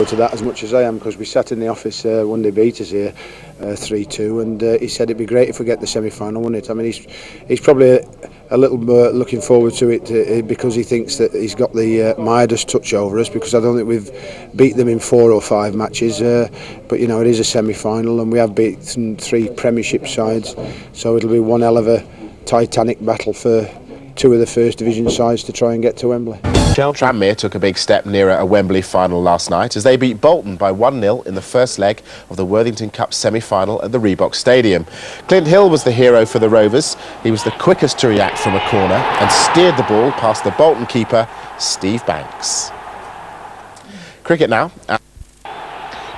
To that as much as I am, because we sat in the office one day, beat us here 3-2, and he said it'd be great if we get the semi-final, wouldn't it? I mean, he's probably a little looking forward to it because he thinks that he's got the Midas touch over us, because I don't think we've beat them in 4 or 5 matches, but you know, it is a semi-final and we have beaten 3 Premiership sides, so it'll be one hell of a titanic battle for 2 of the First Division sides to try and get to Wembley. Tranmere took a big step nearer a Wembley final last night as they beat Bolton by 1-0 in the first leg of the Worthington Cup semi-final at the Reebok Stadium. Clint Hill was the hero for the Rovers. He was the quickest to react from a corner and steered the ball past the Bolton keeper, Steve Banks. Cricket now.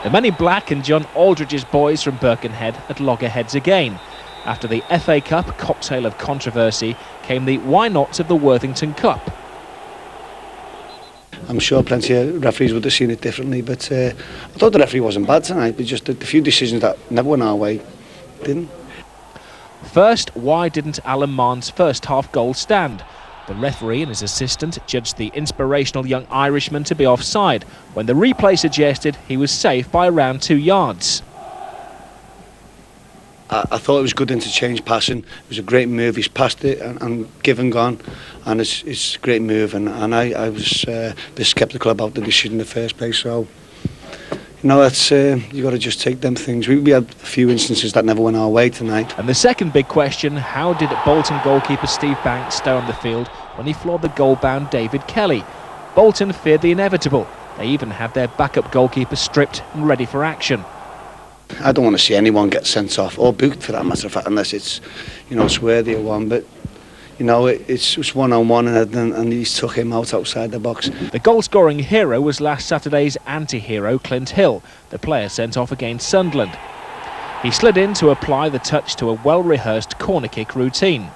The Men in Black and John Aldridge's boys from Birkenhead at loggerheads again. After the FA Cup cocktail of controversy came the why nots of the Worthington Cup. I'm sure plenty of referees would have seen it differently, but I thought the referee wasn't bad tonight, but just the few decisions that never went our way didn't. First, why didn't Alan Mahn's first half goal stand? The referee and his assistant judged the inspirational young Irishman to be offside, when the replay suggested he was safe by around 2 yards. I thought it was good interchange passing. It was a great move. He's passed it and given gone, and it's a great move. And I was a bit sceptical about the decision in the first place. So, you know, that's you got to just take them things. We had a few instances that never went our way tonight. And the second big question: how did Bolton goalkeeper Steve Banks stay on the field when he floored the goal-bound David Kelly? Bolton feared the inevitable. They even had their backup goalkeeper stripped and ready for action. I don't want to see anyone get sent off or booked, for that matter of fact, unless it's, you know, it's worthy of one. But you know, it's one-on-one, and he took him out outside the box. The goal-scoring hero was last Saturday's anti-hero Clint Hill, the player sent off against Sunderland. He slid in to apply the touch to a well-rehearsed corner kick routine.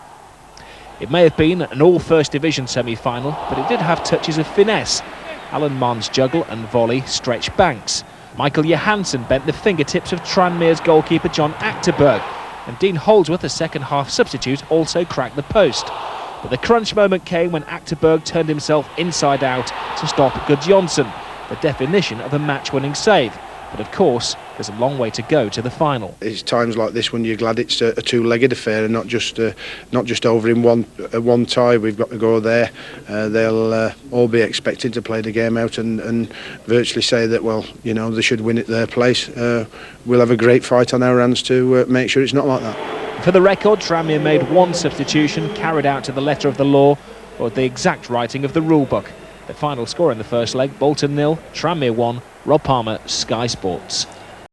It may have been an all-First Division semi-final, but it did have touches of finesse. Alan Mahn's juggle and volley stretched Banks. Michael Johansson bent the fingertips of Tranmere's goalkeeper John Achterberg, and Dean Holdsworth, a second-half substitute, also cracked the post. But the crunch moment came when Achterberg turned himself inside out to stop Gudjonsson, the definition of a match-winning save. But of course, there's a long way to go to the final. It's times like this when you're glad it's a two-legged affair and not just over in one tie. We've got to go there. They'll all be expected to play the game out and virtually say that, well, you know, they should win at their place. We'll have a great fight on our hands to make sure it's not like that. For the record, Tranmere made one substitution carried out to the letter of the law, or the exact writing of the rule book. The final score in the first leg: Bolton 0, Tranmere 1. Rob Palmer, Sky Sports.